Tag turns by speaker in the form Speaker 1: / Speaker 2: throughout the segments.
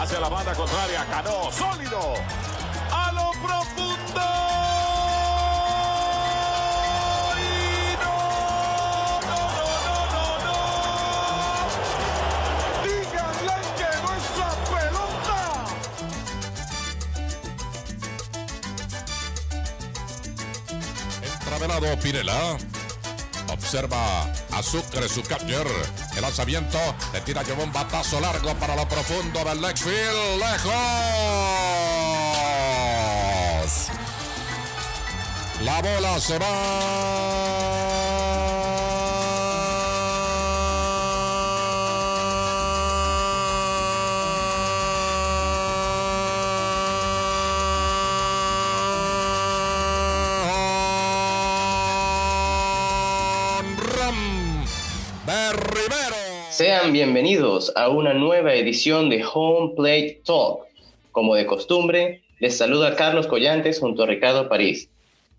Speaker 1: Hacia la banda contraria, Cano, sólido. A lo profundo. Y no. Díganle que no es la pelota.
Speaker 2: Entra de lado Pirela. Observa a Sucre, su catcher. El lanzamiento. Le tira lleva un batazo largo para lo profundo del left field. ¡Lejos! La bola se de Rivero.
Speaker 3: Sean bienvenidos a una nueva edición de Home Plate Talk. Como de costumbre, les saluda Carlos Collantes junto a Ricardo París.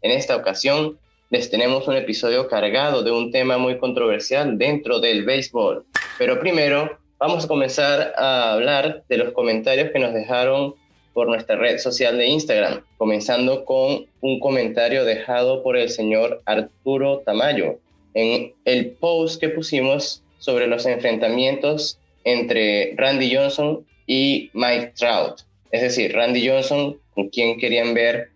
Speaker 3: En esta ocasión, les tenemos un episodio cargado de un tema muy controversial dentro del béisbol. Pero primero, vamos a comenzar a hablar de los comentarios que nos dejaron por nuestra red social de Instagram, comenzando con un comentario dejado por el señor Arturo Tamayo en el post que pusimos sobre los enfrentamientos entre Randy Johnson y Mike Trout. Es decir, Randy Johnson, con quien querían ver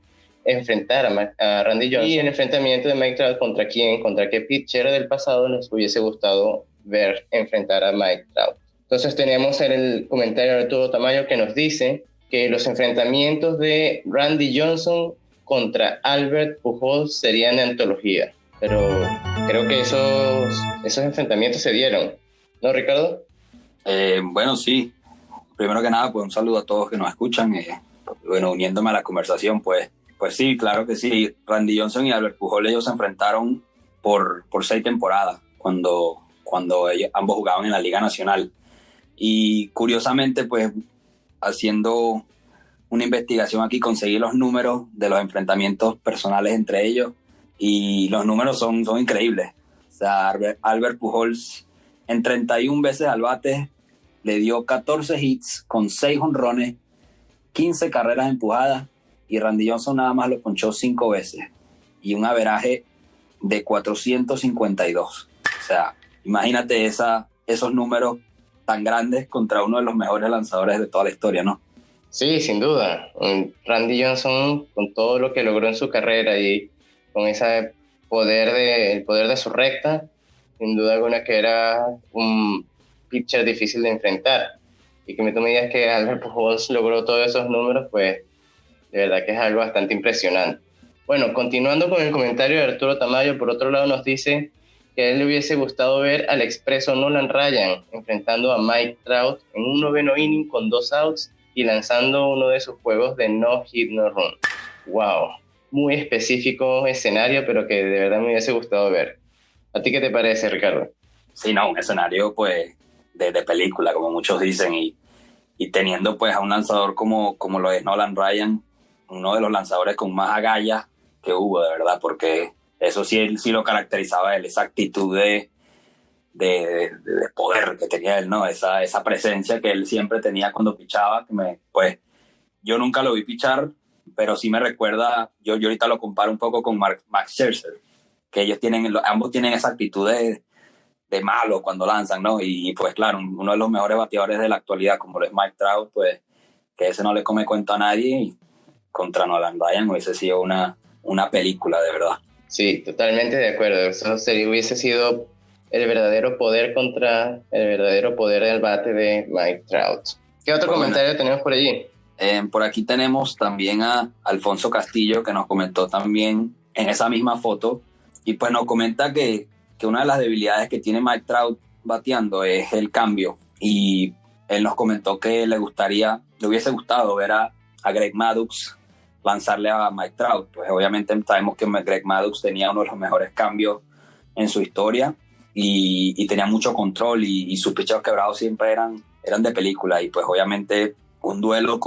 Speaker 3: enfrentar a Randy Johnson, y el enfrentamiento de Mike Trout contra qué pitcher del pasado les hubiese gustado ver enfrentar a Mike Trout. Entonces tenemos el comentario de Arturo Tamayo que nos dice que los enfrentamientos de Randy Johnson contra Albert Pujols serían de antología. Pero creo que esos enfrentamientos se dieron, ¿no, Ricardo?
Speaker 4: Bueno, sí. Primero que nada, pues un saludo a todos que nos escuchan. Bueno, uniéndome a la conversación, pues sí, claro que sí. Randy Johnson y Albert Pujols, ellos se enfrentaron por 6 temporadas, cuando ellos, ambos jugaban en la Liga Nacional. Y curiosamente, pues haciendo una investigación aquí, conseguí los números de los enfrentamientos personales entre ellos. Y los números son increíbles. O sea, Albert Pujols en 31 veces al bate le dio 14 hits con 6 jonrones, 15 carreras empujadas, y Randy Johnson nada más lo ponchó 5 veces y un averaje de 452. O sea, imagínate esos números tan grandes contra uno de los mejores lanzadores de toda la historia, ¿no?
Speaker 3: Sí, sin duda. Randy Johnson, con todo lo que logró en su carrera y con ese el poder de su recta, sin duda alguna que era un pitcher difícil de enfrentar. Y que tú me digas que Albert Pujols logró todos esos números, pues de verdad que es algo bastante impresionante. Bueno, continuando con el comentario de Arturo Tamayo, por otro lado nos dice que a él le hubiese gustado ver al expreso Nolan Ryan enfrentando a Mike Trout en un 9º inning con 2 outs y lanzando uno de sus juegos de no hit, no run. ¡Wow! Muy específico escenario, pero que de verdad me hubiese gustado ver. ¿A ti qué te parece, Ricardo?
Speaker 4: Sí, no, un escenario pues de película, como muchos dicen, y teniendo pues a un lanzador como lo es Nolan Ryan, uno de los lanzadores con más agallas que hubo, de verdad, porque eso sí lo caracterizaba él, esa actitud de poder que tenía él, ¿no? Esa presencia que él siempre tenía cuando pichaba, pues yo nunca lo vi pichar, pero sí me recuerda, yo ahorita lo comparo un poco con Max Scherzer, que ambos tienen esa actitud de malo cuando lanzan, ¿no? Y pues claro, uno de los mejores bateadores de la actualidad, como lo es Mike Trout, pues que ese no le come cuento a nadie, y contra Nolan Ryan hubiese sido una película, de verdad.
Speaker 3: Sí, totalmente de acuerdo. Eso hubiese sido el verdadero poder contra el verdadero poder del bate de Mike Trout. ¿Qué otro comentario tenemos por allí?
Speaker 4: Por aquí tenemos también a Alfonso Castillo, que nos comentó también en esa misma foto, y pues nos comenta que una de las debilidades que tiene Mike Trout bateando es el cambio, y él nos comentó que le hubiese gustado ver a Greg Maddux lanzarle a Mike Trout. Pues obviamente sabemos que Greg Maddux tenía uno de los mejores cambios en su historia y tenía mucho control, y sus picheos quebrados siempre eran de película, y pues obviamente un duelo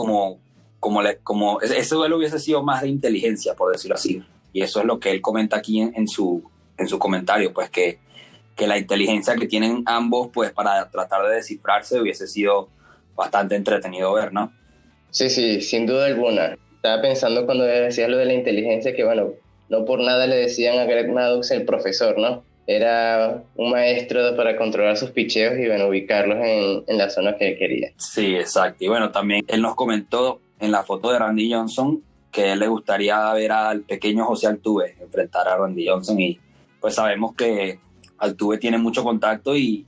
Speaker 4: ese duelo hubiese sido más de inteligencia, por decirlo así, y eso es lo que él comenta aquí en su comentario, pues que la inteligencia que tienen ambos pues para tratar de descifrarse hubiese sido bastante entretenido ver, ¿no?
Speaker 3: Sí, sí, sin duda alguna. Estaba pensando cuando decías lo de la inteligencia que, bueno, no por nada le decían a Greg Maddux el profesor, ¿no? Era un maestro para controlar sus picheos y, bueno, ubicarlos en la zona que él quería.
Speaker 4: Sí, exacto. Y bueno, también él nos comentó en la foto de Randy Johnson que a él le gustaría ver al pequeño José Altuve enfrentar a Randy Johnson, y pues sabemos que Altuve tiene mucho contacto, y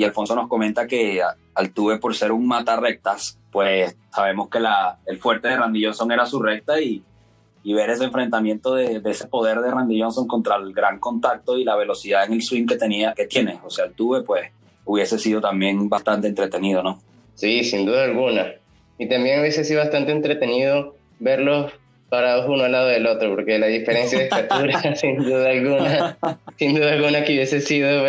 Speaker 4: Alfonso nos comenta que Altuve, por ser un mata rectas, pues sabemos que el fuerte de Randy Johnson era su recta, y ver ese enfrentamiento de ese poder de Randy Johnson contra el gran contacto y la velocidad en el swing que tiene José Altuve, pues hubiese sido también bastante entretenido, ¿no?
Speaker 3: Sí, sin duda alguna. Y también hubiese sido bastante entretenido verlos parados uno al lado del otro, porque la diferencia de estatura, sin duda alguna que hubiese sido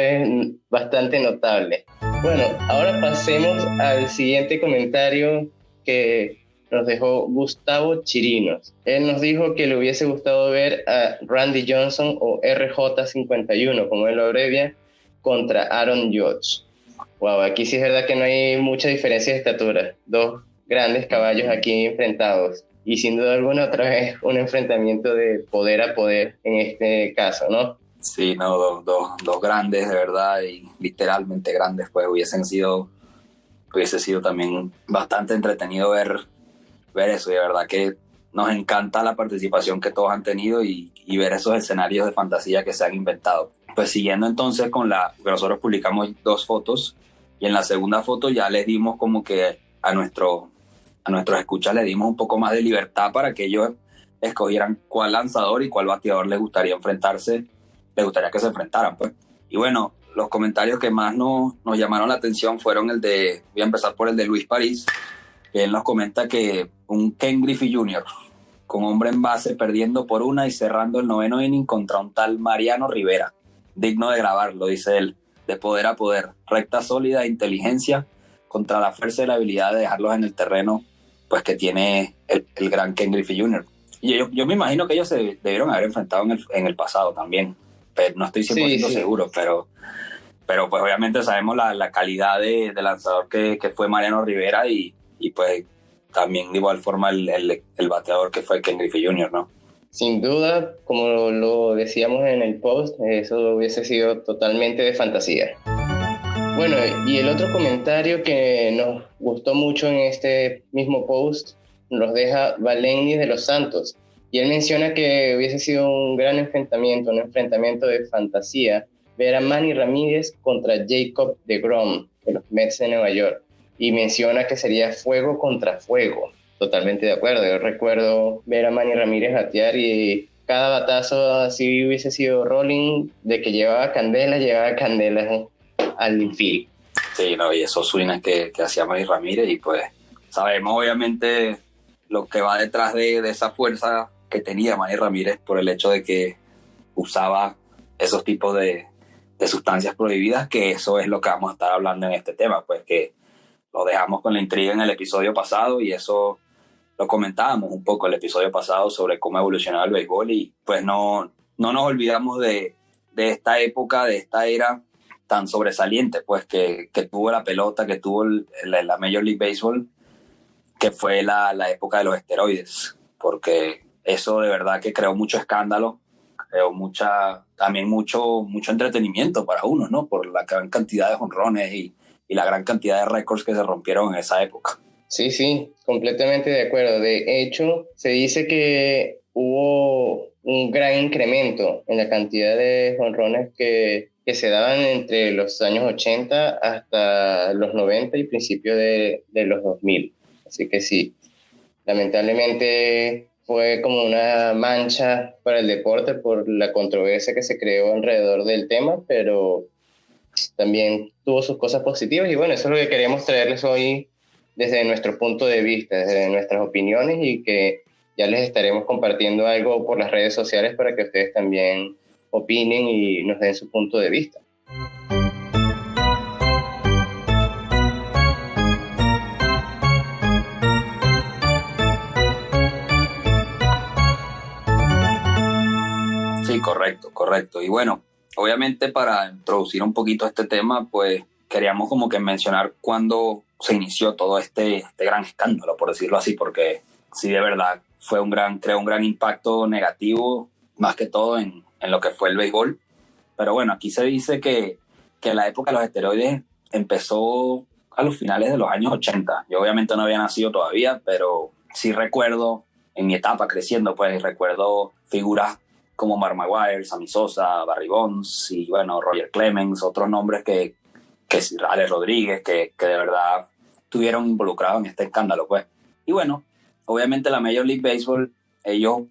Speaker 3: bastante notable. Bueno, ahora pasemos al siguiente comentario que nos dejó Gustavo Chirinos. Él nos dijo que le hubiese gustado ver a Randy Johnson, o RJ51, como él lo abrevia, contra Aaron Judge. Wow, aquí sí es verdad que no hay mucha diferencia de estatura. Dos grandes caballos aquí enfrentados. Y sin duda alguna, otra vez, un enfrentamiento de poder a poder en este caso, ¿no?
Speaker 4: Sí, no, dos grandes, de verdad, y literalmente grandes, pues hubiese sido también bastante entretenido ver eso. Y de verdad que nos encanta la participación que todos han tenido, y ver esos escenarios de fantasía que se han inventado. Pues siguiendo entonces con que nosotros publicamos 2 fotos, y en la segunda foto ya les dimos como que a nuestros escuchas les dimos un poco más de libertad para que ellos escogieran cuál lanzador y cuál bateador les gustaría que se enfrentaran, pues. Y bueno, los comentarios que más nos llamaron la atención fueron voy a empezar por el de Luis París, que él nos comenta que un Ken Griffey Jr., con hombre en base, perdiendo por 1 y cerrando el 9º inning contra un tal Mariano Rivera. Digno de grabarlo, dice él, de poder a poder, recta sólida e inteligencia contra la fuerza y la habilidad de dejarlos en el terreno, pues que tiene el gran Ken Griffey Jr. Y yo me imagino que ellos se debieron haber enfrentado en el pasado también, pero no estoy 100% seguro, pero pues obviamente sabemos la calidad de lanzador que fue Mariano Rivera, y pues también de igual forma el bateador que fue Ken Griffey Jr., ¿no?
Speaker 3: Sin duda, como lo decíamos en el post, eso hubiese sido totalmente de fantasía. Bueno, y el otro comentario que nos gustó mucho en este mismo post nos deja Valenis de los Santos, y él menciona que hubiese sido un gran enfrentamiento, un enfrentamiento de fantasía, ver a Manny Ramírez contra Jacob deGrom de los Mets de Nueva York, y menciona que sería fuego contra fuego. Totalmente de acuerdo. Yo recuerdo ver a Manny Ramírez batear, y cada batazo así hubiese sido rolling, de que llevaba candela al infield.
Speaker 4: Sí, no, y esos swings que hacía Manny Ramírez, y pues sabemos obviamente lo que va detrás de esa fuerza que tenía Manny Ramírez, por el hecho de que usaba esos tipos de sustancias prohibidas, que eso es lo que vamos a estar hablando en este tema, pues que lo dejamos con la intriga en el episodio pasado, y eso lo comentábamos un poco el episodio pasado sobre cómo evolucionaba el béisbol, y pues no nos olvidamos de esta época, de esta era tan sobresaliente, pues que tuvo la pelota, que tuvo la Major League Baseball, que fue la época de los esteroides, porque eso de verdad que creó mucho escándalo, creó también mucho entretenimiento para uno, ¿no? Por la gran cantidad de jonrones y la gran cantidad de récords que se rompieron en esa época.
Speaker 3: Sí, completamente de acuerdo. De hecho, se dice que hubo un gran incremento en la cantidad de jonrones que se daban entre los años 80 hasta los 90 y principios de los 2000. Así que sí, lamentablemente fue como una mancha para el deporte por la controversia que se creó alrededor del tema, pero también tuvo sus cosas positivas, y bueno, eso es lo que queríamos traerles hoy desde nuestro punto de vista, desde nuestras opiniones, y que ya les estaremos compartiendo algo por las redes sociales para que ustedes también opinen y nos den su punto de vista.
Speaker 4: Sí, correcto. Y bueno, obviamente para introducir un poquito este tema, pues queríamos como que mencionar cuándo se inició todo este gran escándalo, por decirlo así, porque sí, de verdad, creó un gran impacto negativo, más que todo en lo que fue el béisbol. Pero bueno, aquí se dice que la época de los esteroides empezó a los finales de los años 80. Yo obviamente no había nacido todavía, pero sí recuerdo, en mi etapa creciendo, pues recuerdo figuras como Mark Maguire, Sammy Sosa, Barry Bonds y bueno, Roger Clemens, otros nombres que Alex Rodríguez, que de verdad estuvieron involucrados en este escándalo, pues. Y bueno, obviamente la Major League Baseball, ellos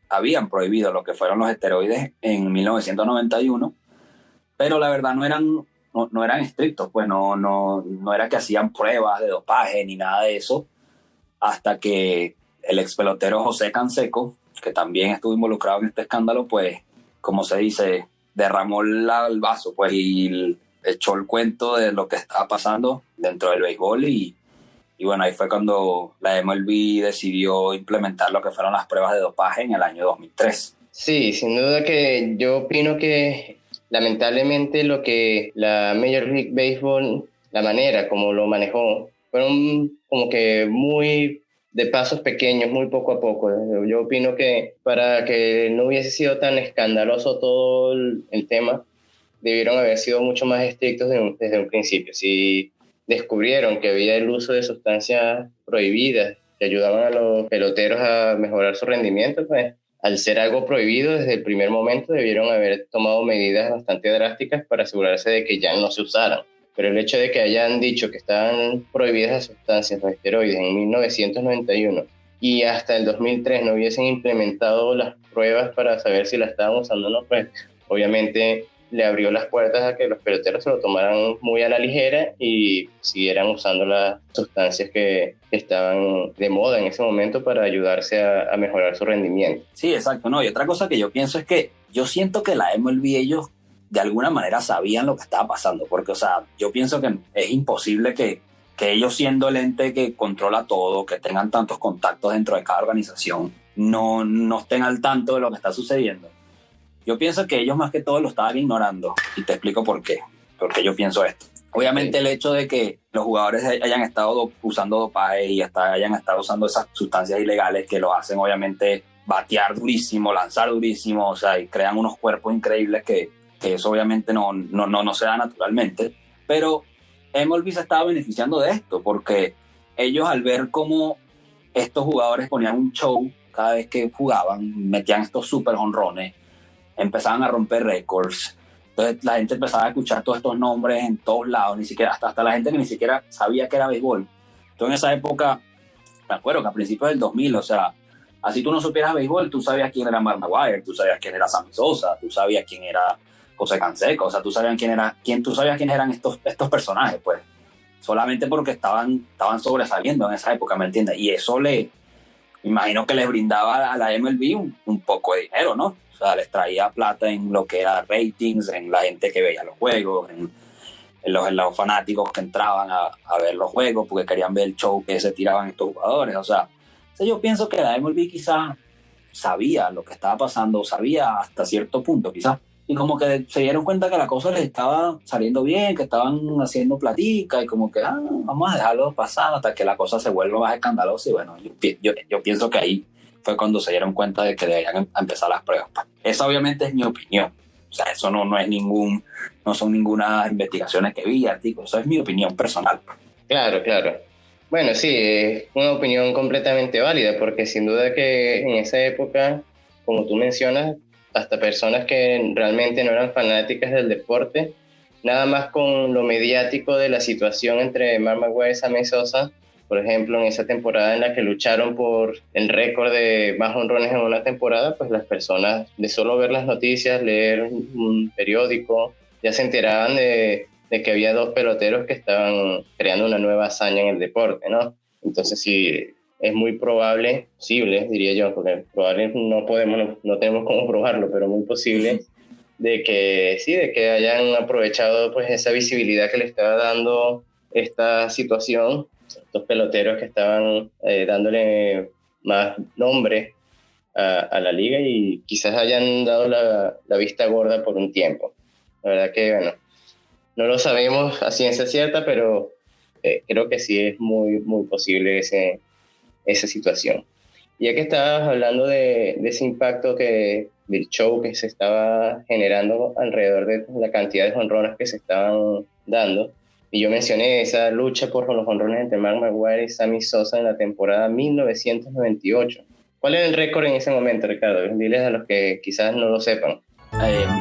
Speaker 4: habían prohibido lo que fueron los esteroides en 1991, pero la verdad no eran estrictos, pues no era que hacían pruebas de dopaje ni nada de eso, hasta que el ex pelotero José Canseco, que también estuvo involucrado en este escándalo, pues, como se dice, derramó el vaso, pues, y echó el cuento de lo que estaba pasando dentro del béisbol y bueno, ahí fue cuando la MLB decidió implementar lo que fueron las pruebas de dopaje en el año 2003.
Speaker 3: Sí, sin duda que yo opino que lamentablemente lo que la Major League Baseball, la manera como lo manejó, fueron como que muy de pasos pequeños, muy poco a poco. Yo opino que para que no hubiese sido tan escandaloso todo el tema, debieron haber sido mucho más estrictos desde un principio. Si descubrieron que había el uso de sustancias prohibidas que ayudaban a los peloteros a mejorar su rendimiento, pues al ser algo prohibido desde el primer momento debieron haber tomado medidas bastante drásticas para asegurarse de que ya no se usaran. Pero el hecho de que hayan dicho que estaban prohibidas las sustancias, los esteroides, en 1991 y hasta el 2003 no hubiesen implementado las pruebas para saber si la estaban usando o no, pues obviamente le abrió las puertas a que los peloteros se lo tomaran muy a la ligera y siguieran usando las sustancias que estaban de moda en ese momento para ayudarse a mejorar su rendimiento.
Speaker 4: Sí, exacto. No, y otra cosa que yo pienso es que yo siento que la MLB, ellos de alguna manera sabían lo que estaba pasando, porque, o sea, yo pienso que es imposible que ellos, siendo el ente que controla todo, que tengan tantos contactos dentro de cada organización, no estén al tanto de lo que está sucediendo. Yo pienso que ellos más que todo lo estaban ignorando, y te explico por qué. Porque yo pienso esto. Obviamente el hecho de que los jugadores hayan estado usando dopaje y hasta hayan estado usando esas sustancias ilegales que los hacen obviamente batear durísimo, lanzar durísimo, o sea, y crean unos cuerpos increíbles que eso obviamente no se da naturalmente. Pero MLB se estaba beneficiando de esto porque ellos, al ver cómo estos jugadores ponían un show cada vez que jugaban, metían estos súper jonrones, empezaban a romper récords. Entonces la gente empezaba a escuchar todos estos nombres en todos lados, ni siquiera, hasta la gente que ni siquiera sabía que era béisbol. Entonces en esa época, me acuerdo que a principios del 2000, o sea, así tú no supieras béisbol, tú sabías quién era Mark Maguire, tú sabías quién era Sammy Sosa, tú sabías quién era José Canseco, o sea, tú sabías quién eran estos personajes, pues, solamente porque estaban sobresaliendo en esa época, ¿me entiendes? Y eso imagino que les brindaba a la MLB un poco de dinero, ¿no? O sea, les traía plata en lo que era ratings, en la gente que veía los juegos, en los fanáticos que entraban a ver los juegos porque querían ver el show que se tiraban estos jugadores. O sea, yo pienso que la MLB quizás sabía lo que estaba pasando, sabía hasta cierto punto quizás, y como que se dieron cuenta que la cosa les estaba saliendo bien, que estaban haciendo platica y como que vamos a dejarlo pasar hasta que la cosa se vuelva más escandalosa. Y bueno, yo pienso que ahí fue cuando se dieron cuenta de que deberían empezar las pruebas. Esa obviamente es mi opinión. O sea, eso no son ninguna investigaciones que vi, artículos. Eso es mi opinión personal.
Speaker 3: Claro. Bueno, sí, es una opinión completamente válida, porque sin duda que en esa época, como tú mencionas, hasta personas que realmente no eran fanáticas del deporte, nada más con lo mediático de la situación entre Mark Maguire y Sammy Sosa, por ejemplo, en esa temporada en la que lucharon por el récord de más jonrones en una temporada, pues las personas, de solo ver las noticias, leer un periódico, ya se enteraban de que había dos peloteros que estaban creando una nueva hazaña en el deporte, ¿no? Entonces sí, es muy probable, posible, diría yo, porque probable no tenemos cómo probarlo, pero muy posible de que hayan aprovechado pues esa visibilidad que le estaba dando esta situación, estos peloteros que estaban dándole más nombre a la liga y quizás hayan dado la vista gorda por un tiempo. La verdad que, bueno, no lo sabemos a ciencia cierta, pero creo que sí es muy, muy posible esa situación. Ya que estabas hablando de ese impacto del show que se estaba generando alrededor de la cantidad de jonrones que se estaban dando, y yo mencioné esa lucha por los jonrones entre Mark McGwire y Sammy Sosa en la temporada 1998. ¿Cuál era el récord en ese momento, Ricardo? Diles a los que quizás no lo sepan.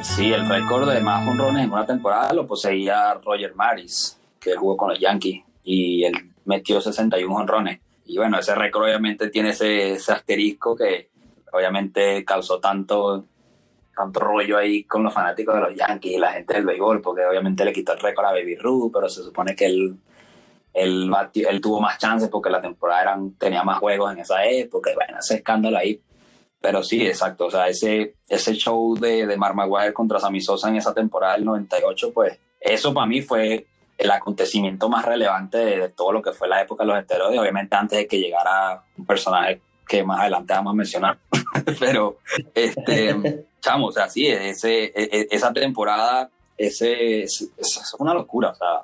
Speaker 4: Sí, el récord de más jonrones en una temporada lo poseía Roger Maris, que jugó con los Yankees, y él metió 61 jonrones. Y bueno, ese récord obviamente tiene ese asterisco que obviamente causó tanto rollo ahí con los fanáticos de los Yankees y la gente del béisbol, porque obviamente le quitó el récord a Baby Ruth, pero se supone que él tuvo más chances porque la temporada tenía más juegos en esa época, y bueno, ese escándalo ahí. Pero sí, exacto, o sea, ese show de Mark McGwire contra Sammy Sosa en esa temporada del 98, pues eso para mí fue el acontecimiento más relevante de todo lo que fue la época de los esteroides, obviamente antes de que llegara un personaje que más adelante vamos a mencionar. Pero, chamo, o sea, sí, esa temporada, es una locura, o sea,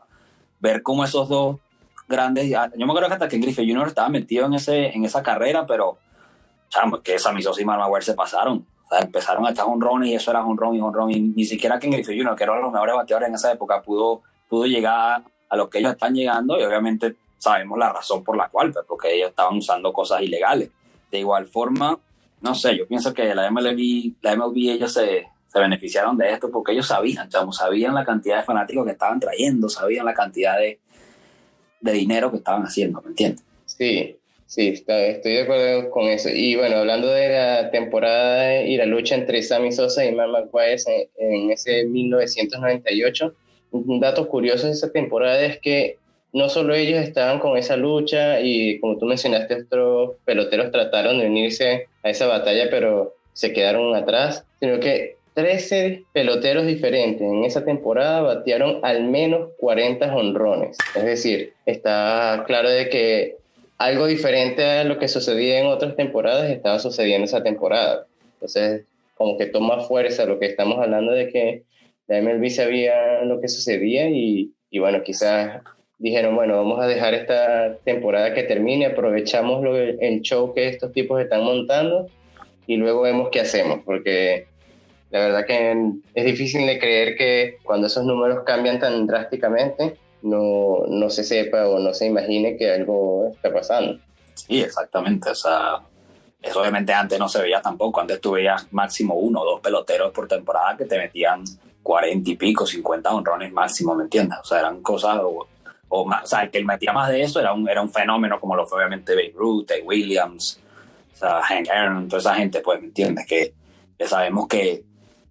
Speaker 4: ver cómo esos dos grandes, yo me acuerdo que hasta que Griffey Jr. estaba metido en esa carrera, pero, chamo, es que Sammy Sosa y Mark McGwire se pasaron. O sea, empezaron a echar jonrones y eso era jonrón y jonrón, y ni siquiera Ken Griffey Jr., que era uno de los mejores bateadores en esa época, pudo llegar a lo que ellos están llegando, y obviamente sabemos la razón por la cual, pues, porque ellos estaban usando cosas ilegales. De igual forma, no sé, yo pienso que la MLB ellos se beneficiaron de esto porque ellos sabían la cantidad de fanáticos que estaban trayendo, sabían la cantidad de dinero que estaban haciendo, ¿me entiendes?
Speaker 3: Sí, estoy de acuerdo con eso. Y bueno, hablando de la temporada y la lucha entre Sammy Sosa y Mark McGwire en ese 1998, un dato curioso de esa temporada es que no solo ellos estaban con esa lucha y, como tú mencionaste, otros peloteros trataron de unirse a esa batalla, pero se quedaron atrás, sino que 13 peloteros diferentes en esa temporada batearon al menos 40 jonrones. Es decir, está claro de que algo diferente a lo que sucedía en otras temporadas estaba sucediendo esa temporada. Entonces, como que toma fuerza lo que estamos hablando de que la MLB sabía lo que sucedía y bueno, quizás dijeron, bueno, vamos a dejar esta temporada que termine, aprovechamos el show que estos tipos están montando y luego vemos qué hacemos, porque la verdad que es difícil de creer que cuando esos números cambian tan drásticamente no se sepa o no se imagine que algo está pasando.
Speaker 4: Sí, exactamente, o sea, eso obviamente antes no se veía tampoco, antes tú veías máximo 1 o 2 peloteros por temporada que te metían 40 y pico, 50 honrones máximo, ¿me entiendes? O sea, eran cosas, o más, o sea, el que metía más de eso era un fenómeno como lo fue obviamente Babe Ruth, Ted Williams, o sea, Hank Aaron, toda esa gente, pues, ¿me entiendes? Que sabemos que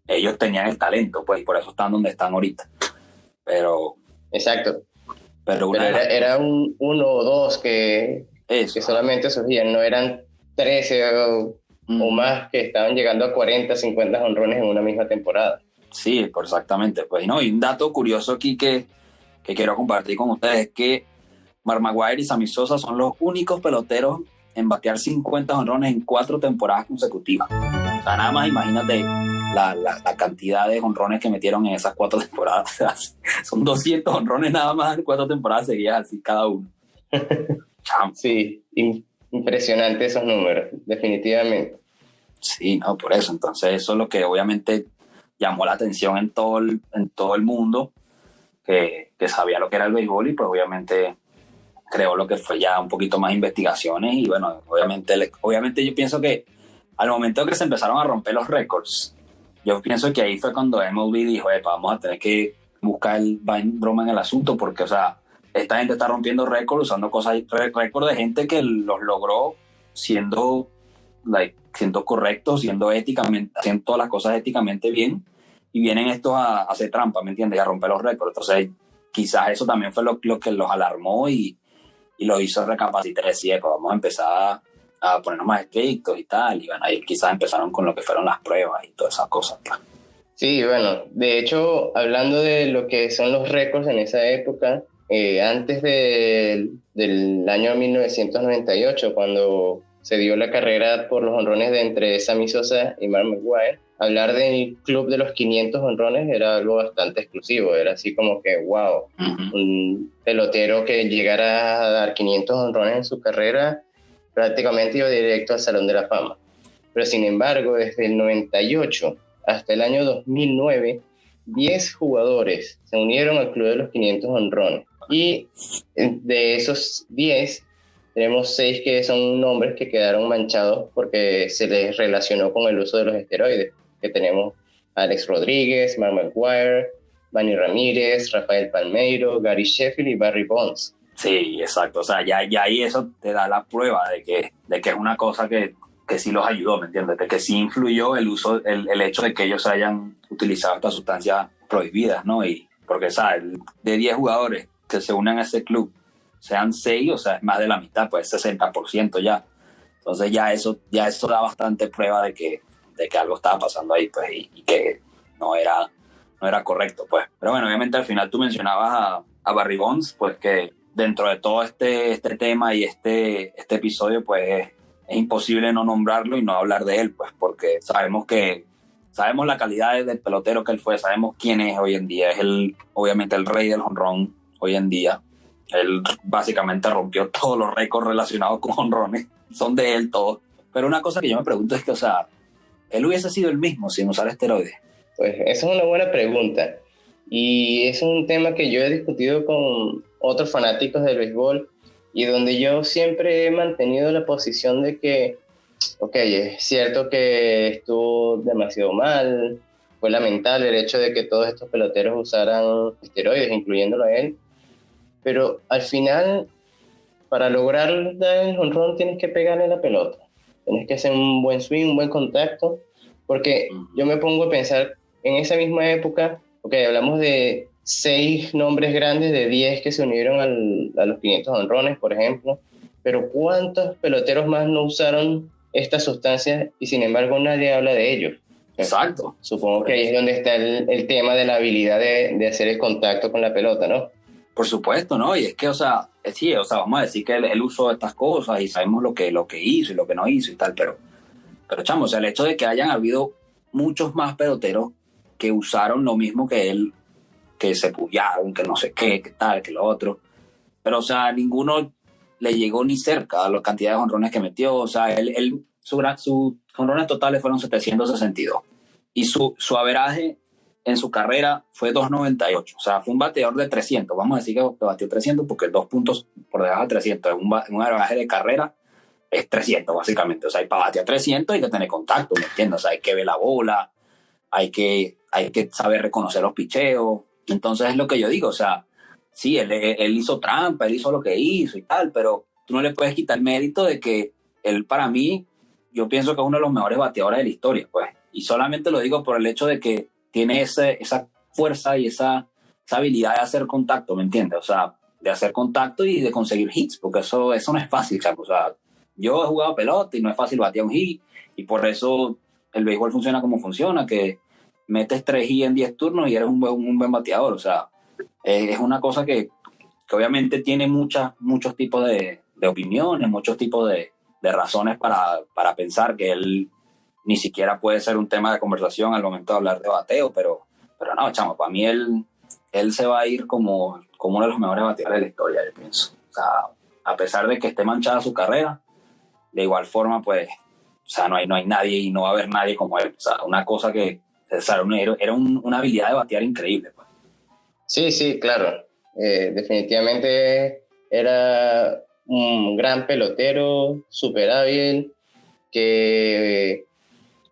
Speaker 4: ellos tenían el talento, pues, y por eso están donde están ahorita. Pero...
Speaker 3: Exacto. Pero era uno o dos que solamente surgían, no eran 13 o más que estaban llegando a 40, 50 jonrones en una misma temporada.
Speaker 4: Sí, pues exactamente. Pues, no, y un dato curioso aquí que quiero compartir con ustedes es que Mark McGwire y Sammy Sosa son los únicos peloteros en batear 50 jonrones en 4 temporadas consecutivas. O sea, nada más imagínate la cantidad de jonrones que metieron en esas 4 temporadas. O sea, son 200 jonrones nada más en 4 temporadas seguidas, así cada uno.
Speaker 3: Sí, impresionante esos números, definitivamente.
Speaker 4: Sí, no, por eso. Entonces eso es lo que obviamente llamó la atención en todo el mundo, que sabía lo que era el béisbol, y pues obviamente creó lo que fue ya un poquito más investigaciones. Y bueno, obviamente yo pienso que al momento que se empezaron a romper los récords, yo pienso que ahí fue cuando MLB dijo, vamos a tener que buscar broma en el asunto, porque, o sea, esta gente está rompiendo récords, usando récords de gente que los logró siendo correctos, siendo éticamente, haciendo todas las cosas éticamente bien, y vienen estos a hacer trampa, ¿me entiendes? Y a romper los récords. Entonces, quizás eso también fue lo que los alarmó y los hizo recapacitar y decir, pues vamos a empezar a ponernos más estrictos y tal, y bueno, ahí quizás empezaron con lo que fueron las pruebas y todas esas cosas.
Speaker 3: Sí, bueno, de hecho, hablando de lo que son los récords en esa época, antes del año 1998, cuando se dio la carrera por los jonrones de entre Sammy Sosa y Mark McGwire, hablar del club de los 500 honrones era algo bastante exclusivo, era así como que, wow, un pelotero que llegara a dar 500 honrones en su carrera, prácticamente iba directo al Salón de la Fama. Pero sin embargo, desde el 98 hasta el año 2009, 10 jugadores se unieron al club de los 500 honrones. Y de esos 10, tenemos 6 que son nombres que quedaron manchados porque se les relacionó con el uso de los esteroides. Que tenemos a Alex Rodríguez, Mark McGwire, Manny Ramírez, Rafael Palmeiro, Gary Sheffield y Barry Bonds.
Speaker 4: Sí, exacto. O sea, ya ahí eso te da la prueba de que es una cosa que sí los ayudó, ¿me entiendes? De que sí influyó el uso, el hecho de que ellos hayan utilizado estas sustancias prohibidas, ¿no? Y porque, ¿sabes? De 10 jugadores que se unen a ese club, sean 6, o sea, es más de la mitad, pues 60% ya. Entonces ya eso da bastante prueba de que algo estaba pasando ahí, pues, y que no era correcto, pues. Pero bueno, obviamente al final tú mencionabas a Barry Bonds, pues que dentro de todo este tema y este episodio, pues es imposible no nombrarlo y no hablar de él, pues, porque sabemos la calidad del pelotero que él fue, sabemos quién es hoy en día, es obviamente el rey del jonrón hoy en día. Él básicamente rompió todos los récords relacionados con jonrones, son de él todos. Pero una cosa que yo me pregunto es que, o sea, ¿él hubiese sido el mismo sin usar esteroides?
Speaker 3: Pues esa es una buena pregunta. Y es un tema que yo he discutido con otros fanáticos del béisbol y donde yo siempre he mantenido la posición de que, ok, es cierto que estuvo demasiado mal, fue lamentable el hecho de que todos estos peloteros usaran esteroides, incluyéndolo a él, pero al final, para lograr dar el jonrón tienes que pegarle la pelota. Tienes que hacer un buen swing, un buen contacto, porque yo me pongo a pensar, en esa misma época, hablamos de 6 nombres grandes de 10 que se unieron a los 500 honrones, por ejemplo, pero ¿cuántos peloteros más no usaron estas sustancias y sin embargo nadie habla de ellos?
Speaker 4: Exacto.
Speaker 3: Supongo que ahí es donde está el tema de la habilidad de hacer el contacto con la pelota, ¿no?
Speaker 4: Por supuesto, ¿no? Y es que, o sea, sí, o sea, vamos a decir que él usó estas cosas y sabemos lo que hizo y lo que no hizo y tal, pero chamo, o sea, el hecho de que hayan habido muchos más peloteros que usaron lo mismo que él, que se pullaron, que no sé qué, que tal, que lo otro, pero, o sea, ninguno le llegó ni cerca a la cantidad de jonrones que metió, o sea, sus jonrones totales fueron 762 y su averaje en su carrera fue 298, o sea, fue un bateador de 300, vamos a decir que batió 300 porque 2 puntos por debajo de 300, un averaje de carrera es 300 básicamente, o sea, y para batear 300 hay que tener contacto, ¿me entiendes? O sea, hay que ver la bola, hay que saber reconocer los picheos, entonces es lo que yo digo, o sea, sí, él hizo trampa, él hizo lo que hizo y tal, pero tú no le puedes quitar el mérito de que él, para mí, yo pienso que es uno de los mejores bateadores de la historia, pues, y solamente lo digo por el hecho de que tiene esa fuerza y esa habilidad de hacer contacto, ¿me entiendes? O sea, de hacer contacto y de conseguir hits, porque eso no es fácil, chamo. O sea, yo he jugado pelota y no es fácil batear un hit, y por eso el béisbol funciona como funciona, que metes 3 hits en 10 turnos y eres un buen bateador. O sea, es una cosa que obviamente tiene muchos tipos de opiniones, muchos tipos de razones para pensar que él ni siquiera puede ser un tema de conversación al momento de hablar de bateo, pero no, chamo, para mí él se va a ir como uno de los mejores bateadores de la historia, yo pienso. O sea, a pesar de que esté manchada su carrera, de igual forma, pues, o sea, no hay nadie y no va a haber nadie como él. O sea, una cosa que, o sea, era una habilidad de batear increíble, pues.
Speaker 3: Sí, claro. Definitivamente era un gran pelotero, súper hábil, que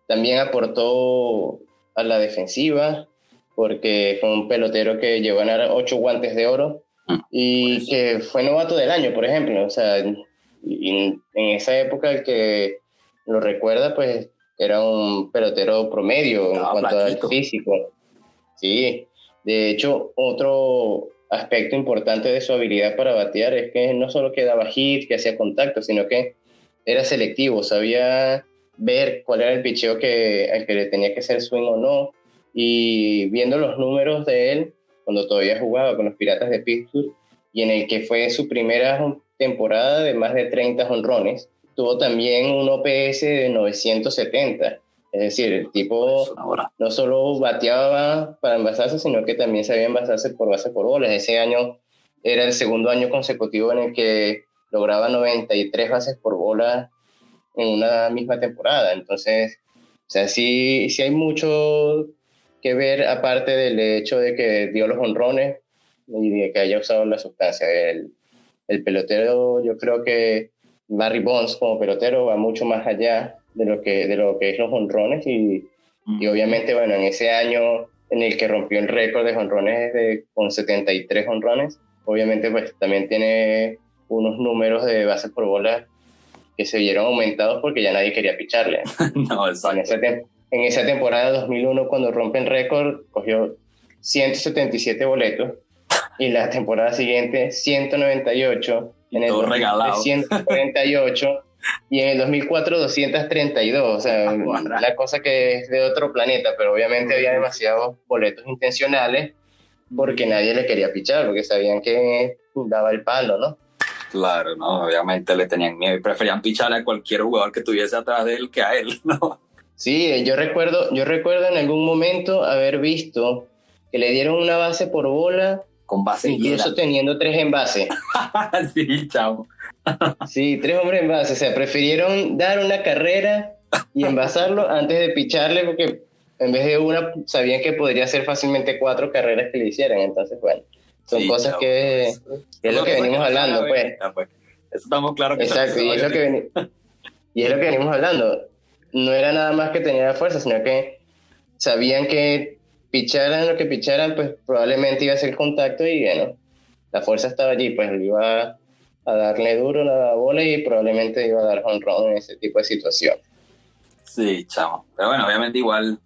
Speaker 3: también aportó a la defensiva, porque fue un pelotero que llegó a ganar 8 guantes de oro y que fue novato del año, por ejemplo. O sea, en esa época, el que lo recuerda, pues era un pelotero promedio en cuanto al físico. Sí, de hecho, otro aspecto importante de su habilidad para batear es que no solo que daba hit, que hacía contacto, sino que era selectivo, sabía ver cuál era el picheo al que le tenía que hacer swing o no, y viendo los números de él, cuando todavía jugaba con los Piratas de Pittsburgh, y en el que fue su primera temporada de más de 30 jonrones, tuvo también un OPS de 970, Es decir, el tipo no solo bateaba para envasarse, sino que también sabía envasarse por base por bolas. Ese año era el segundo año consecutivo en el que lograba 93 bases por bola en una misma temporada. Entonces, o sea, sí hay mucho que ver, aparte del hecho de que dio los jonrones y de que haya usado la sustancia. El pelotero, yo creo que Barry Bonds como pelotero va mucho más allá de lo que es los jonrones y obviamente, bueno, en ese año en el que rompió el récord de jonrones con 73 jonrones, obviamente pues también tiene unos números de bases por bola que se vieron aumentados porque ya nadie quería picharle.
Speaker 4: No, exacto.
Speaker 3: En esa temporada 2001, cuando rompe el récord, cogió 177 boletos y la temporada siguiente 198,
Speaker 4: y
Speaker 3: en el
Speaker 4: todo
Speaker 3: 2003,
Speaker 4: regalado.
Speaker 3: 148 y en el 2004 232. O sea, la cosa que es de otro planeta, pero obviamente había demasiados boletos intencionales porque nadie le quería pichar, porque sabían que daba el palo, ¿no?
Speaker 4: Claro, no, obviamente le tenían miedo y preferían picharle a cualquier jugador que tuviese atrás de él que a él, ¿no?
Speaker 3: Sí, yo recuerdo en algún momento haber visto que le dieron una base por bola,
Speaker 4: con base
Speaker 3: incluso teniendo 3 en base.
Speaker 4: Sí, chavo.
Speaker 3: Sí, 3 hombres en base, o sea, prefirieron dar una carrera y envasarlo antes de picharle, porque en vez de una sabían que podría ser fácilmente 4 carreras que le hicieran. Entonces, bueno, son
Speaker 4: sí,
Speaker 3: cosas
Speaker 4: chavo,
Speaker 3: que es lo que venimos hablando, pues.
Speaker 4: Eso estamos claros que
Speaker 3: exacto, y es lo que venimos hablando. No era nada más que tenía la fuerza, sino que sabían que picharan lo que picharan, pues probablemente iba a ser contacto y bueno, la fuerza estaba allí, pues iba a darle duro la bola y probablemente iba a dar jonrón en ese tipo de situación.
Speaker 4: Sí, chamo. Pero bueno, obviamente igual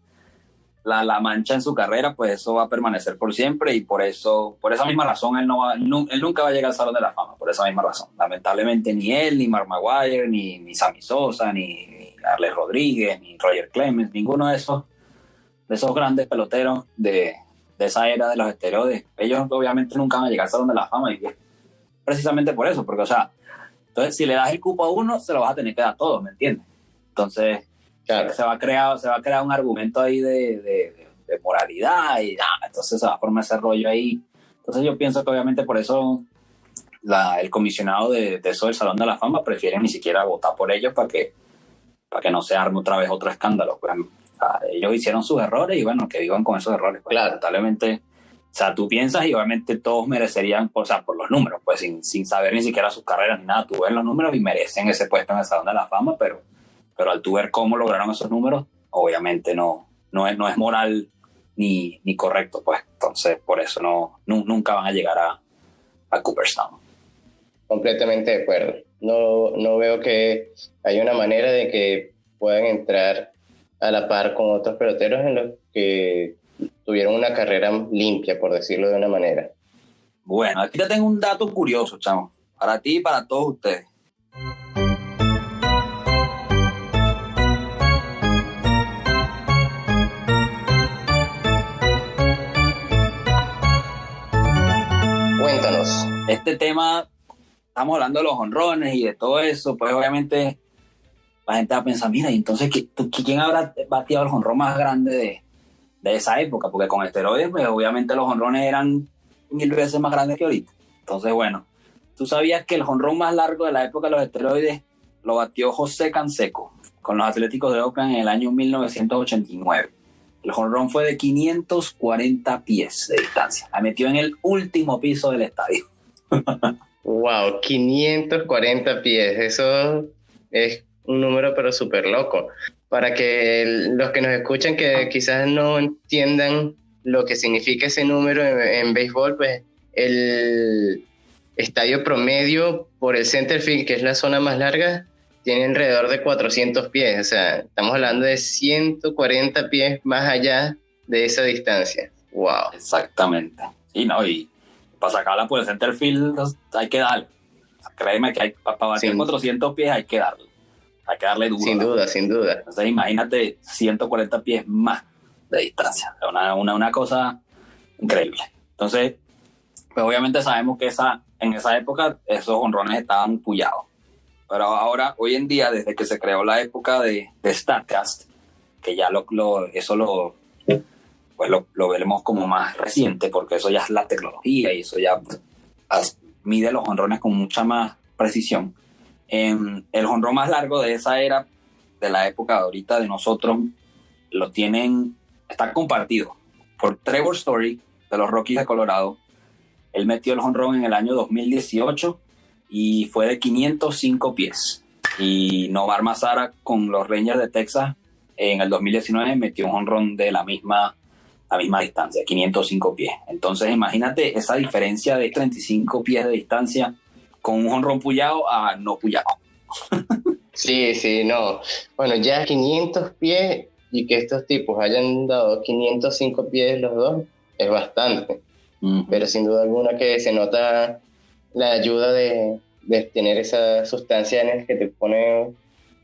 Speaker 4: la mancha en su carrera, pues eso va a permanecer por siempre y por esa misma razón él nunca va a llegar al Salón de la Fama, por esa misma razón. Lamentablemente ni él, ni Mark McGwire, ni Sammy Sosa, ni Alex Rodríguez, ni Roger Clemens, ninguno de esos grandes peloteros de esa era de los esteroides, ellos obviamente nunca van a llegar al Salón de la Fama y es precisamente por eso, porque o sea, entonces si le das el cupo a uno, se lo vas a tener que dar a todos, ¿me entiendes? Entonces claro, se va a crear un argumento ahí de moralidad y entonces se va a formar ese rollo ahí. Entonces yo pienso que obviamente por eso el comisionado de eso del Salón de la Fama prefiere ni siquiera votar por ellos para que no se arme otra vez otro escándalo. Pues, o sea, ellos hicieron sus errores y bueno, que vivan con esos errores. Pues,
Speaker 3: claro.
Speaker 4: Lamentablemente, o sea, tú piensas y obviamente todos merecerían, o sea, por los números, pues sin saber ni siquiera sus carreras ni nada, tú ves los números y merecen ese puesto en el Salón de la Fama, pero al tú ver cómo lograron esos números, obviamente no es moral ni correcto, pues. Entonces, por eso nunca van a llegar a Cooperstown.
Speaker 3: Completamente de acuerdo. No veo que haya una manera de que puedan entrar a la par con otros peloteros en los que tuvieron una carrera limpia, por decirlo de una manera.
Speaker 4: Bueno, aquí te tengo un dato curioso, chamo, para ti y para todos ustedes.
Speaker 3: Cuéntanos.
Speaker 4: Este tema, estamos hablando de los jonrones y de todo eso, pues obviamente la gente va a pensar, mira, y entonces ¿quién habrá bateado el jonrón más grande de esa época? Porque con esteroides, pues obviamente los jonrones eran 1000 veces más grandes que ahorita. Entonces, bueno, ¿tú sabías que el jonrón más largo de la época de los esteroides lo batió José Canseco con los Atléticos de Oakland en el año 1989? El jonrón fue de 540 pies de distancia. La metió en el último piso del estadio.
Speaker 3: Wow, 540 pies. Eso es un número pero súper loco. Para que los que nos escuchan que quizás no entiendan lo que significa ese número en béisbol, pues el estadio promedio por el center field, que es la zona más larga, tiene alrededor de 400 pies. O sea, estamos hablando de 140 pies más allá de esa distancia. Wow.
Speaker 4: Exactamente. Y para sacarla por el center field hay que darle. Créeme que para batir 400 pies hay que darle. Hay que darle duro.
Speaker 3: Sin duda.
Speaker 4: Entonces imagínate 140 pies más de distancia. Una cosa increíble. Entonces, pues obviamente sabemos que en esa época esos jonrones estaban puyados. Pero ahora, hoy en día, desde que se creó la época de StatCast, que ya lo veremos como más reciente, porque eso ya es la tecnología y eso ya mide los jonrones con mucha más precisión. El jonrón más largo de esa era, de la época ahorita de nosotros, está compartido por Trevor Story de los Rockies de Colorado. Él metió el jonrón en el año 2018 y fue de 505 pies. Y Nomar Mazara con los Rangers de Texas en el 2019 metió un jonrón de la misma distancia, 505 pies. Entonces imagínate esa diferencia de 35 pies de distancia con un jonrón puyado a no puyado.
Speaker 3: Sí, no. Bueno, ya 500 pies y que estos tipos hayan dado 505 pies los dos es bastante. Uh-huh. Pero sin duda alguna que se nota la ayuda de tener esa sustancia en el que te pone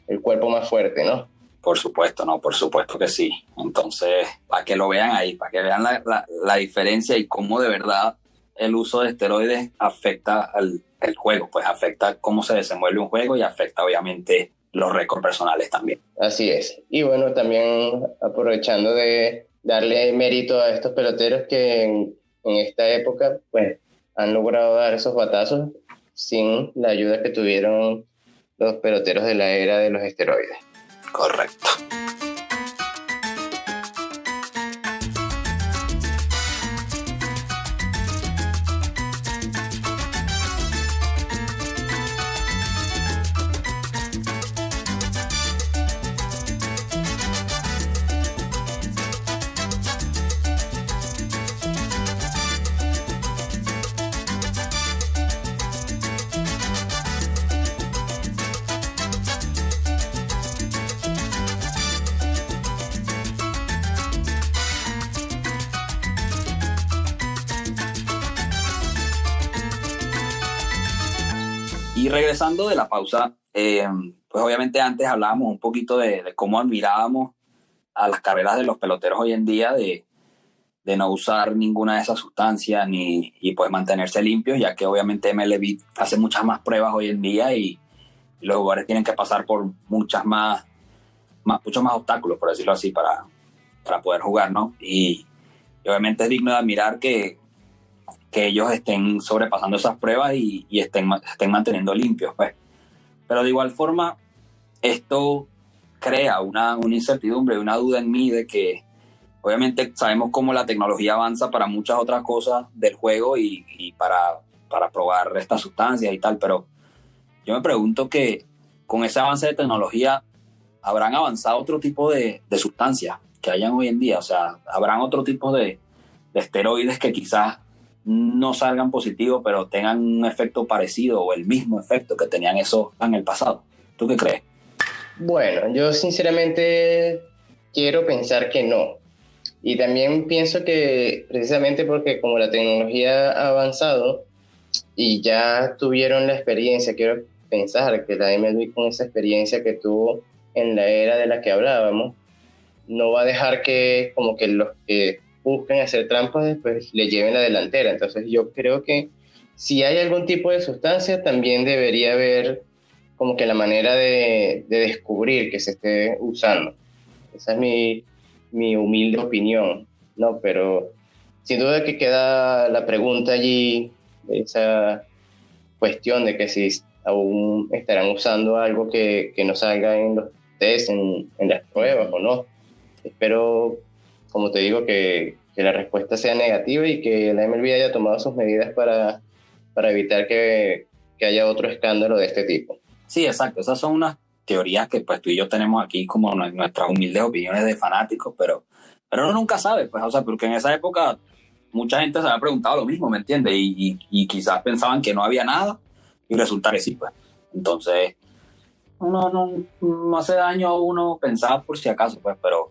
Speaker 3: el cuerpo más fuerte, ¿no?
Speaker 4: Por supuesto, no, por supuesto que sí. Entonces, para que lo vean ahí, para que vean la diferencia y cómo de verdad el uso de esteroides afecta el juego, pues afecta cómo se desenvuelve un juego y afecta obviamente los récords personales también.
Speaker 3: Así es. Y bueno, también aprovechando de darle mérito a estos peloteros que en esta época pues han logrado dar esos batazos sin la ayuda que tuvieron los peloteros de la era de los esteroides.
Speaker 4: Correcto. Y regresando de la pausa, pues obviamente antes hablábamos un poquito de cómo admirábamos a las carreras de los peloteros hoy en día, de no usar ninguna de esas sustancias y pues mantenerse limpios, ya que obviamente MLB hace muchas más pruebas hoy en día y los jugadores tienen que pasar por muchos más obstáculos, por decirlo así, para poder jugar, ¿no? Y obviamente es digno de admirar que ellos estén sobrepasando esas pruebas y estén manteniendo limpios, pues. Pero de igual forma, esto crea una incertidumbre, una duda en mí de que obviamente sabemos cómo la tecnología avanza para muchas otras cosas del juego y para probar estas sustancias y tal, pero yo me pregunto que con ese avance de tecnología habrán avanzado otro tipo de sustancias que hayan hoy en día, o sea, habrán otro tipo de esteroides que quizás no salgan positivos, pero tengan un efecto parecido o el mismo efecto que tenían esos en el pasado. ¿Tú qué crees?
Speaker 3: Bueno, yo sinceramente quiero pensar que no. Y también pienso que precisamente porque como la tecnología ha avanzado y ya tuvieron la experiencia, quiero pensar que la MLB con esa experiencia que tuvo en la era de la que hablábamos, no va a dejar que como que los que busquen hacer trampas después le lleven la delantera. Entonces yo creo que si hay algún tipo de sustancia también debería haber como que la manera de descubrir que se esté usando. Esa es mi humilde opinión, ¿no? Pero sin duda que queda la pregunta allí, esa cuestión de que si aún estarán usando algo que no salga en los test, en las pruebas o no. Espero, como te digo, que la respuesta sea negativa y que la MLB haya tomado sus medidas para evitar que haya otro escándalo de este tipo.
Speaker 4: Sí, exacto. Esas son unas teorías que pues tú y yo tenemos aquí como nuestras humildes opiniones de fanáticos, pero uno nunca sabe, pues, o sea, porque en esa época mucha gente se había preguntado lo mismo, ¿me entiendes? Y quizás pensaban que no había nada y resulta que sí, pues. Entonces, no hace daño a uno pensar por si acaso, pues, pero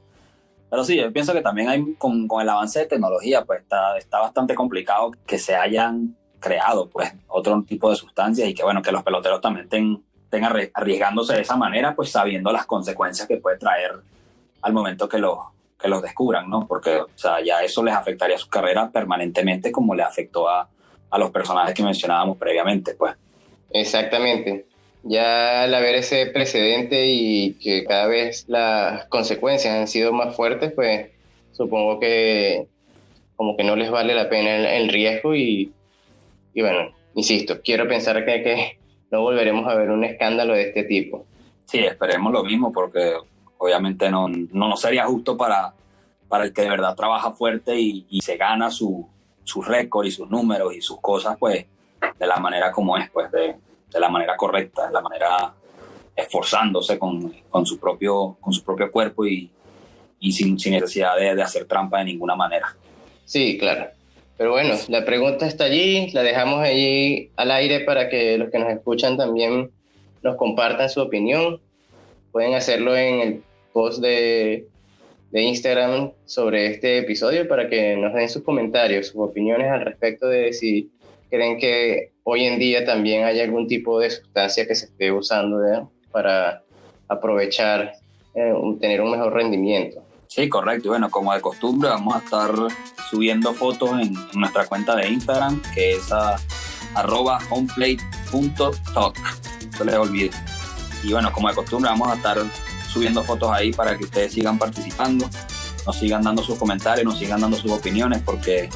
Speaker 4: sí, yo pienso que también hay con el avance de tecnología, pues está bastante complicado que se hayan creado, pues, otro tipo de sustancias y que, bueno, que los peloteros también estén arriesgándose de esa manera, pues sabiendo las consecuencias que puede traer al momento que los descubran, ¿no? Porque, o sea, ya eso les afectaría a su carrera permanentemente como le afectó a los personajes que mencionábamos previamente, pues.
Speaker 3: Exactamente. Ya al haber ese precedente y que cada vez las consecuencias han sido más fuertes, pues supongo que como que no les vale la pena el riesgo y bueno, insisto, quiero pensar que no volveremos a ver un escándalo de este tipo.
Speaker 4: Sí, esperemos lo mismo porque obviamente no sería justo para el que de verdad trabaja fuerte y se gana su récord y sus números y sus cosas, pues de la manera como es, pues de la manera correcta, de la manera esforzándose con su propio cuerpo y sin necesidad de hacer trampa de ninguna manera.
Speaker 3: Sí, claro. Pero bueno, la pregunta está allí, la dejamos allí al aire para que los que nos escuchan también nos compartan su opinión. Pueden hacerlo en el post de Instagram sobre este episodio para que nos den sus comentarios, sus opiniones al respecto de si creen que hoy en día también hay algún tipo de sustancia que se esté usando para aprovechar, tener un mejor rendimiento.
Speaker 4: Sí, correcto. Y bueno, como de costumbre, vamos a estar subiendo fotos en nuestra cuenta de Instagram, que es @homeplate.talk. No se les olvide. Y bueno, como de costumbre, vamos a estar subiendo fotos ahí para que ustedes sigan participando, nos sigan dando sus comentarios, nos sigan dando sus opiniones, porque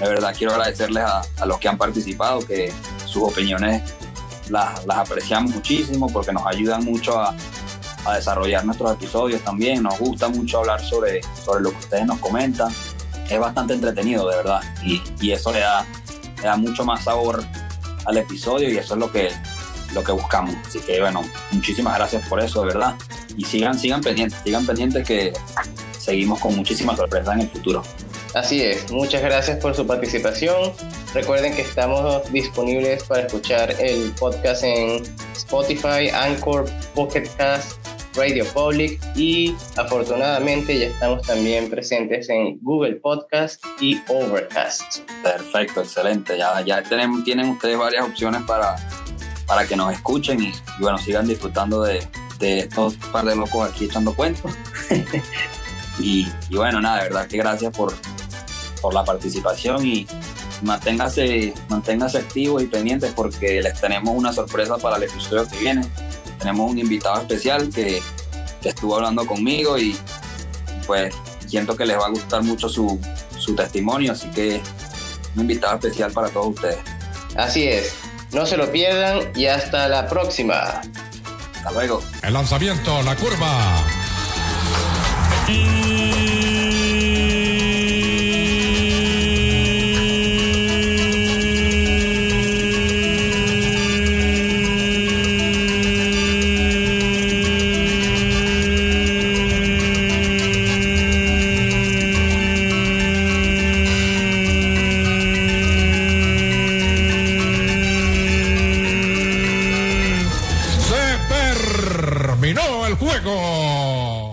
Speaker 4: de verdad quiero agradecerles a los que han participado, que sus opiniones las apreciamos muchísimo porque nos ayudan mucho a desarrollar nuestros episodios también. Nos gusta mucho hablar sobre lo que ustedes nos comentan. Es bastante entretenido, de verdad, y eso le da mucho más sabor al episodio y eso es lo que buscamos. Así que bueno, muchísimas gracias por eso, de verdad, y sigan pendientes que seguimos con muchísimas sorpresas en el futuro.
Speaker 3: Así es, muchas gracias por su participación. Recuerden que estamos disponibles para escuchar el podcast en Spotify, Anchor, Pocket Cast, Radio Public y afortunadamente ya estamos también presentes en Google Podcast y Overcast.
Speaker 4: Perfecto, excelente. Ya tienen ustedes varias opciones para que nos escuchen y bueno, sigan disfrutando de estos par de locos aquí echando cuentos. y bueno, nada, de verdad que gracias por la participación y manténgase activos y pendientes porque les tenemos una sorpresa para el episodio que viene. Tenemos un invitado especial que estuvo hablando conmigo y pues siento que les va a gustar mucho su testimonio, así que un invitado especial para todos ustedes.
Speaker 3: Así es, no se lo pierdan y hasta la próxima.
Speaker 4: Hasta luego.
Speaker 2: El lanzamiento, la curva. Terminó el juego.